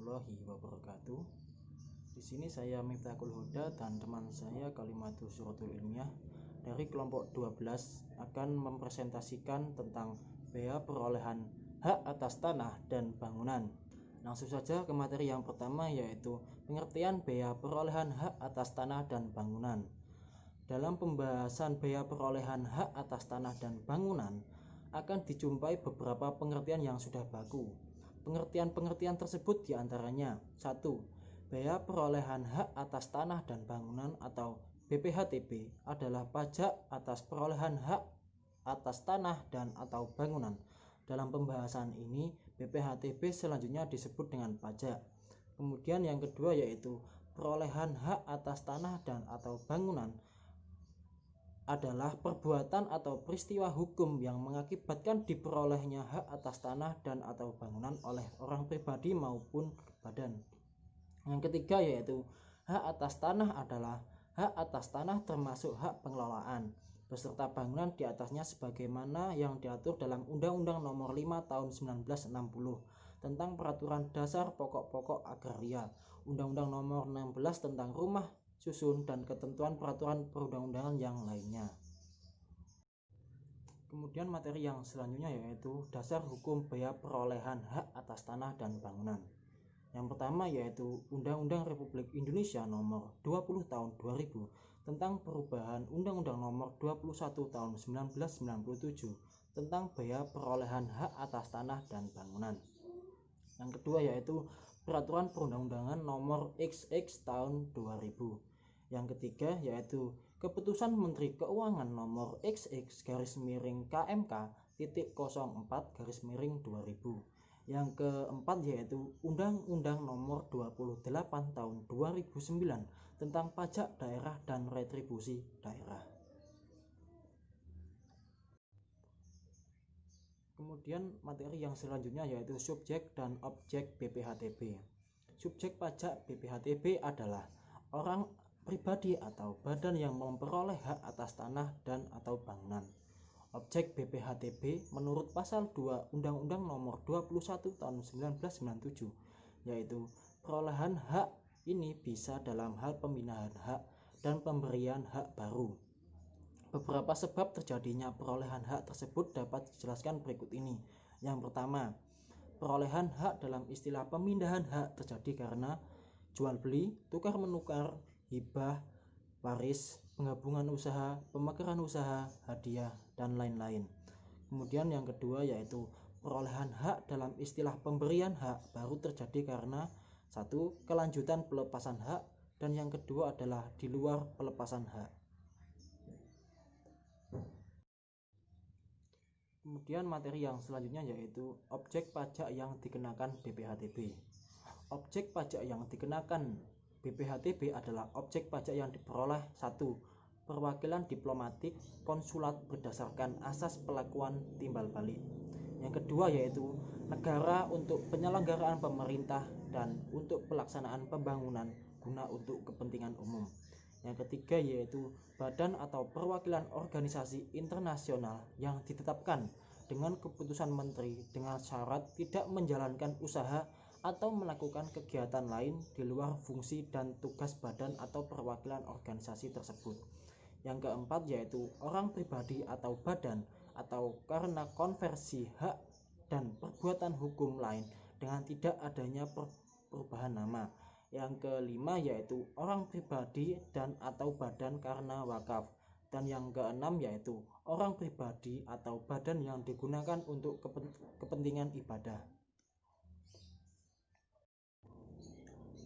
warahmatullahi wabarakatuh. Di sini saya Miftahul Huda dan teman saya Kalimatus Suratul Ilmiah dari kelompok 12 akan mempresentasikan tentang bea perolehan hak atas tanah dan bangunan. Langsung saja ke materi yang pertama, yaitu pengertian bea perolehan hak atas tanah dan bangunan. Dalam pembahasan bea perolehan hak atas tanah dan bangunan akan dijumpai beberapa pengertian yang sudah baku. Pengertian-pengertian tersebut diantaranya: 1. Bea perolehan hak atas tanah dan bangunan atau BPHTB adalah pajak atas perolehan hak atas tanah dan atau bangunan. Dalam pembahasan ini, BPHTB selanjutnya disebut dengan pajak. Kemudian yang kedua yaitu perolehan hak atas tanah dan atau bangunan adalah perbuatan atau peristiwa hukum yang mengakibatkan diperolehnya hak atas tanah dan atau bangunan oleh orang pribadi maupun badan. Yang ketiga yaitu hak atas tanah adalah hak atas tanah termasuk hak pengelolaan beserta bangunan di atasnya sebagaimana yang diatur dalam Undang-Undang Nomor 5 Tahun 1960 tentang Peraturan Dasar Pokok-pokok Agraria, Undang-Undang Nomor 16 tentang Rumah Susun, dan ketentuan peraturan perundang-undangan yang lainnya. Kemudian materi yang selanjutnya yaitu dasar hukum bea perolehan hak atas tanah dan bangunan. Yang pertama yaitu Undang-Undang Republik Indonesia Nomor 20 Tahun 2000 tentang perubahan Undang-Undang Nomor 21 Tahun 1997 tentang bea perolehan hak atas tanah dan bangunan. Yang kedua yaitu Peraturan Perundang-undangan Nomor XX Tahun 2000. Yang ketiga yaitu Keputusan Menteri Keuangan Nomor XX-KMK.04/2000. Yang keempat yaitu Undang-Undang Nomor 28 Tahun 2009 tentang pajak daerah dan retribusi daerah. Kemudian materi yang selanjutnya yaitu subjek dan objek BPHTB. Subjek pajak BPHTB adalah orang pribadi atau badan yang memperoleh hak atas tanah dan atau bangunan. Objek BPHTB menurut pasal 2 Undang-Undang Nomor 21 Tahun 1997 yaitu perolehan hak ini bisa dalam hal pemindahan hak dan pemberian hak baru. Beberapa sebab terjadinya perolehan hak tersebut dapat dijelaskan berikut ini. Yang pertama, perolehan hak dalam istilah pemindahan hak terjadi karena jual beli, tukar menukar, hibah, waris, penggabungan usaha, pemekaran usaha, hadiah, dan lain-lain. Kemudian yang kedua yaitu perolehan hak dalam istilah pemberian hak baru terjadi karena 1. Kelanjutan pelepasan hak, dan yang kedua adalah di luar pelepasan hak. Kemudian materi yang selanjutnya yaitu objek pajak yang dikenakan BPHTB. Objek pajak yang dikenakan BPHTB adalah objek pajak yang diperoleh 1. Perwakilan diplomatik konsulat berdasarkan asas pelakuan timbal balik. Yang kedua yaitu negara untuk penyelenggaraan pemerintah dan untuk pelaksanaan pembangunan guna untuk kepentingan umum. Yang ketiga yaitu badan atau perwakilan organisasi internasional yang ditetapkan dengan keputusan menteri dengan syarat tidak menjalankan usaha atau melakukan kegiatan lain di luar fungsi dan tugas badan atau perwakilan organisasi tersebut. Yang keempat yaitu orang pribadi atau badan atau karena konversi hak dan perbuatan hukum lain dengan tidak adanya perubahan nama. Yang kelima yaitu orang pribadi dan atau badan karena wakaf. Dan yang keenam yaitu orang pribadi atau badan yang digunakan untuk kepentingan ibadah.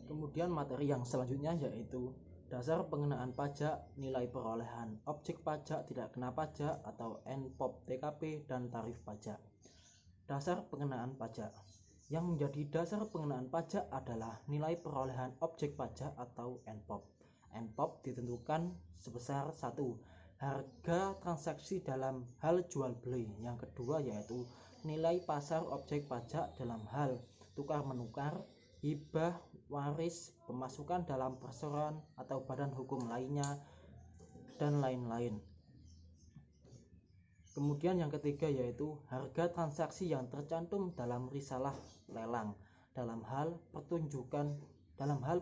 Kemudian materi yang selanjutnya yaitu dasar pengenaan pajak, nilai perolehan, objek pajak tidak kena pajak atau NPOP TKP, dan tarif pajak. Dasar pengenaan pajak. Yang menjadi dasar pengenaan pajak adalah nilai perolehan objek pajak atau NPOP. NPOP ditentukan sebesar 1. Harga transaksi dalam hal jual beli. Yang kedua yaitu nilai pasar objek pajak dalam hal tukar menukar, hibah, waris, pemasukan dalam perseroan atau badan hukum lainnya, dan lain-lain. Kemudian yang ketiga yaitu harga transaksi yang tercantum dalam risalah lelang. dalam hal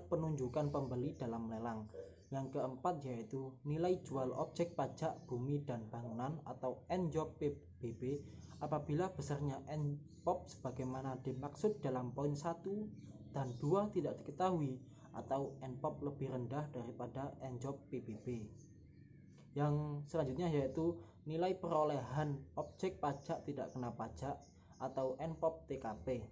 penunjukan pembeli dalam lelang. Yang keempat yaitu nilai jual objek pajak bumi dan bangunan atau NJOP PBB apabila besarnya NPOP sebagaimana dimaksud dalam poin 1 dan 2 tidak diketahui atau NPOP lebih rendah daripada NJOP PBB. Yang selanjutnya yaitu nilai perolehan objek pajak tidak kena pajak atau NPOP TKP.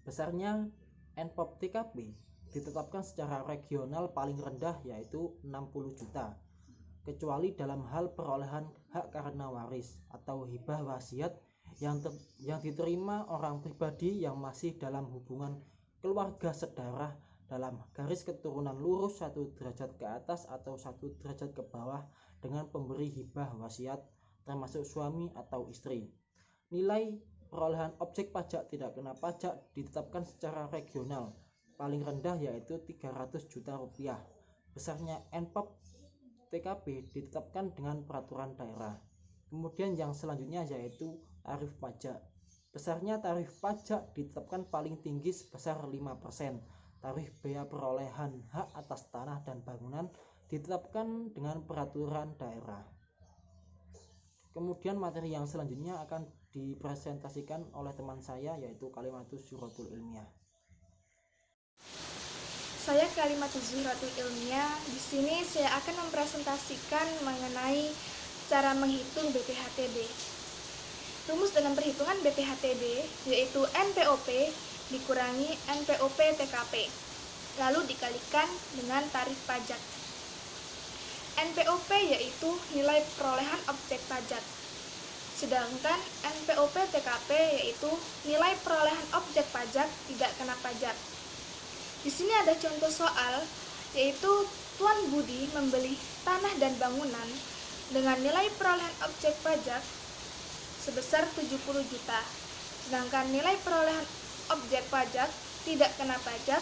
Besarnya NPOP TKP ditetapkan secara regional paling rendah yaitu 60 juta, kecuali dalam hal perolehan hak karena waris atau hibah wasiat yang diterima orang pribadi yang masih dalam hubungan keluarga sedarah dalam garis keturunan lurus 1 derajat ke atas atau 1 derajat ke bawah dengan pemberi hibah wasiat termasuk suami atau istri. Nilai perolehan objek pajak tidak kena pajak ditetapkan secara regional paling rendah yaitu 300 juta rupiah. Besarnya NPOP TKP ditetapkan dengan peraturan daerah. Kemudian yang selanjutnya yaitu tarif pajak. Besarnya tarif pajak ditetapkan paling tinggi sebesar 5%. Tarif bea perolehan hak atas tanah dan bangunan ditetapkan dengan peraturan daerah. Kemudian materi yang selanjutnya akan dipresentasikan oleh teman saya yaitu Kalimatus Zuhratul Ilmiah. Saya Kalimatus Zuhratul Ilmiah. Di sini saya akan mempresentasikan mengenai cara menghitung BPHTB. Rumus dalam perhitungan BPHTB yaitu NPOP dikurangi NPOP TKP, lalu dikalikan dengan tarif pajak. NPOP yaitu nilai perolehan objek pajak, sedangkan NPOP TKP yaitu nilai perolehan objek pajak tidak kena pajak. Di sini ada contoh soal, yaitu Tuan Budi membeli tanah dan bangunan dengan nilai perolehan objek pajak sebesar 70 juta, sedangkan nilai perolehan objek pajak tidak kena pajak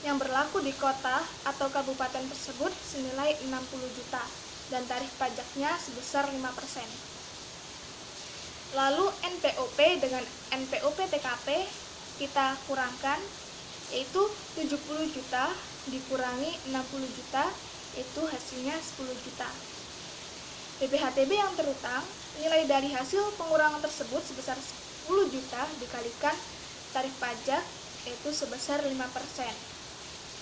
yang berlaku di kota atau kabupaten tersebut senilai 60 juta dan tarif pajaknya sebesar 5%. Lalu NPOP dengan NPOP TKP kita kurangkan, yaitu 70 juta dikurangi 60 juta, itu hasilnya 10 juta. BPHTB yang terutang, nilai dari hasil pengurangan tersebut sebesar 10 juta dikalikan tarif pajak, yaitu sebesar 5%.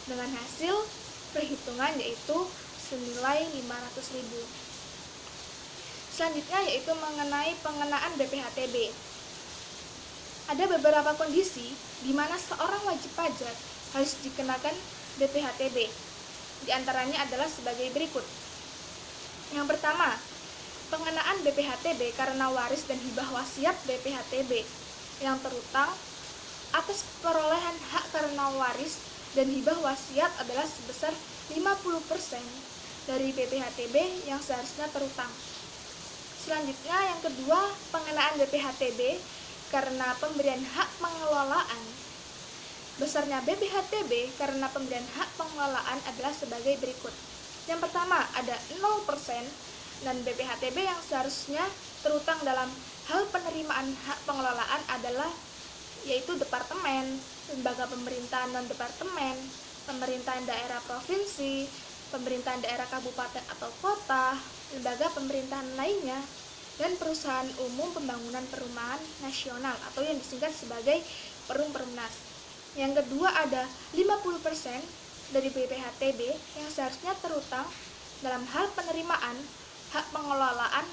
Dengan hasil perhitungan yaitu senilai 500.000. Selanjutnya yaitu mengenai pengenaan BPHTB. Ada beberapa kondisi di mana seorang wajib pajak harus dikenakan BPHTB. Di antaranya adalah sebagai berikut. Yang pertama, pengenaan BPHTB karena waris dan hibah wasiat BPHTB yang terutang atas perolehan hak karena waris dan hibah wasiat adalah sebesar 50% dari BPHTB yang seharusnya terutang. Selanjutnya yang kedua, pengenaan BPHTB karena pemberian hak pengelolaan. Besarnya BPHTB karena pemberian hak pengelolaan adalah sebagai berikut. Yang pertama ada 0% dan BPHTB yang seharusnya terutang dalam hal penerimaan hak pengelolaan adalah yaitu departemen, lembaga pemerintahan non-departemen, pemerintahan daerah provinsi, pemerintahan daerah kabupaten atau kota, lembaga pemerintahan lainnya, dan perusahaan umum pembangunan perumahan nasional atau yang disingkat sebagai Perumnas. Yang kedua ada 50% dari BPHTB yang seharusnya terutang dalam hal penerimaan hak pengelolaan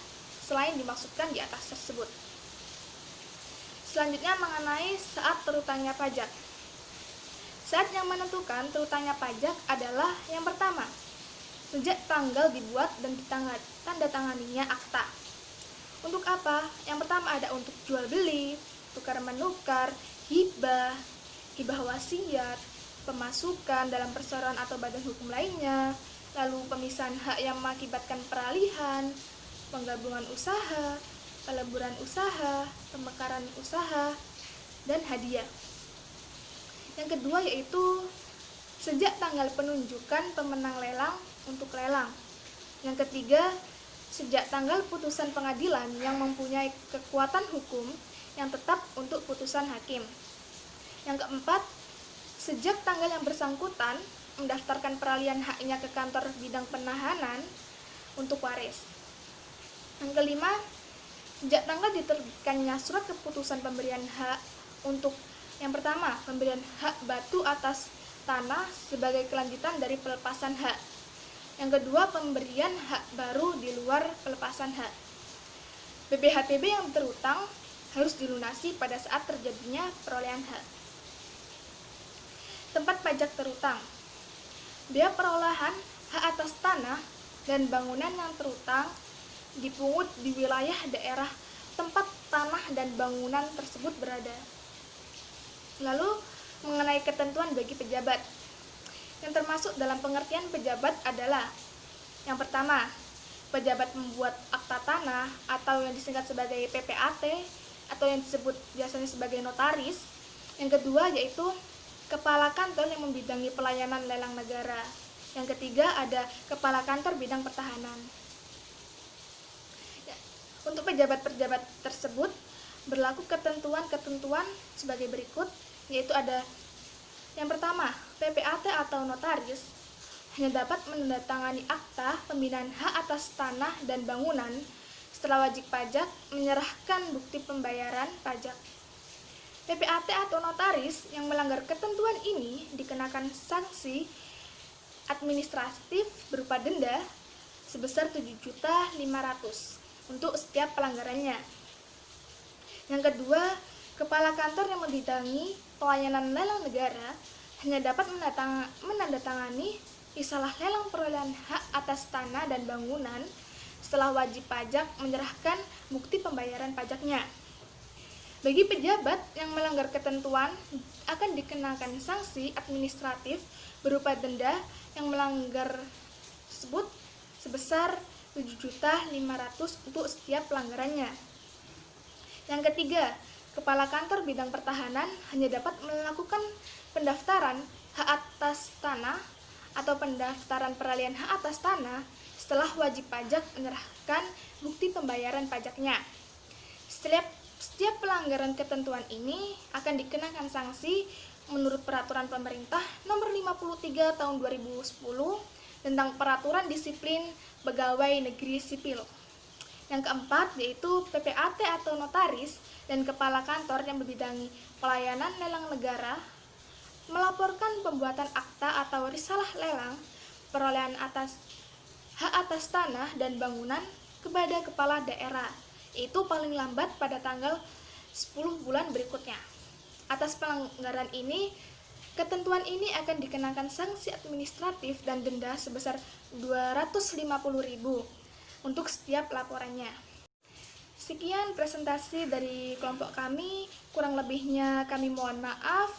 selain dimaksudkan di atas tersebut. Selanjutnya mengenai saat terutangnya pajak. Saat yang menentukan terutangnya pajak adalah yang pertama, sejak tanggal dibuat dan ditandatanganinya akta. Untuk apa? Yang pertama ada untuk jual beli, tukar menukar, hibah wasiat, pemasukan dalam perseroan atau badan hukum lainnya, lalu pemisahan hak yang mengakibatkan peralihan, penggabungan usaha, peleburan usaha, pemekaran usaha, dan hadiah. Yang kedua yaitu sejak tanggal penunjukan pemenang lelang untuk lelang. Yang ketiga, sejak tanggal putusan pengadilan yang mempunyai kekuatan hukum yang tetap untuk putusan hakim. Yang keempat, sejak tanggal yang bersangkutan mendaftarkan peralihan haknya ke kantor bidang penahanan untuk waris. Yang kelima, sejak tanggal diterbitkannya surat keputusan pemberian hak untuk yang pertama, pemberian hak batu atas tanah sebagai kelanjutan dari pelepasan hak. Yang kedua, pemberian hak baru di luar pelepasan hak. BPHTB yang terutang harus dilunasi pada saat terjadinya perolehan hak. Tempat pajak terutang. Biaya perolehan hak atas tanah dan bangunan yang terutang dipungut di wilayah daerah tempat tanah dan bangunan tersebut berada. Lalu, mengenai ketentuan bagi pejabat. Yang termasuk dalam pengertian pejabat adalah yang pertama, pejabat membuat akta tanah atau yang disingkat sebagai PPAT atau yang disebut biasanya sebagai notaris. Yang kedua yaitu kepala kantor yang membidangi pelayanan lelang negara. Yang ketiga ada kepala kantor bidang pertahanan. Untuk pejabat-pejabat tersebut berlaku ketentuan-ketentuan sebagai berikut, yaitu ada yang pertama, PPAT atau notaris hanya dapat menandatangani akta pembinaan hak atas tanah dan bangunan setelah wajib pajak menyerahkan bukti pembayaran pajak. PPAT atau notaris yang melanggar ketentuan ini dikenakan sanksi administratif berupa denda sebesar 7.500.000 untuk setiap pelanggarannya. Yang kedua, kepala kantor yang membidangi pelayanan lelang negara hanya dapat menandatangani risalah lelang perolehan hak atas tanah dan bangunan setelah wajib pajak menyerahkan bukti pembayaran pajaknya. Bagi pejabat yang melanggar ketentuan akan dikenakan sanksi administratif berupa denda yang melanggar tersebut sebesar 7.500.000 untuk setiap pelanggarannya. Yang ketiga, kepala kantor bidang pertahanan hanya dapat melakukan pendaftaran hak atas tanah atau pendaftaran peralihan hak atas tanah setelah wajib pajak menyerahkan bukti pembayaran pajaknya. Setiap pelanggaran ketentuan ini akan dikenakan sanksi menurut peraturan pemerintah nomor 53 tahun 2010 tentang peraturan disiplin pegawai negeri sipil. Yang keempat yaitu PPAT atau notaris dan kepala kantor yang membidangi pelayanan lelang negara melaporkan pembuatan akta atau risalah lelang perolehan hak atas tanah dan bangunan kepada kepala daerah, yaitu paling lambat pada tanggal 10 bulan berikutnya. Atas pelanggaran ini, ketentuan ini akan dikenakan sanksi administratif dan denda sebesar 250.000 untuk setiap laporannya. Sekian presentasi dari kelompok kami, kurang lebihnya kami mohon maaf.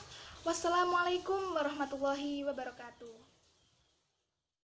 Wassalamualaikum warahmatullahi wabarakatuh.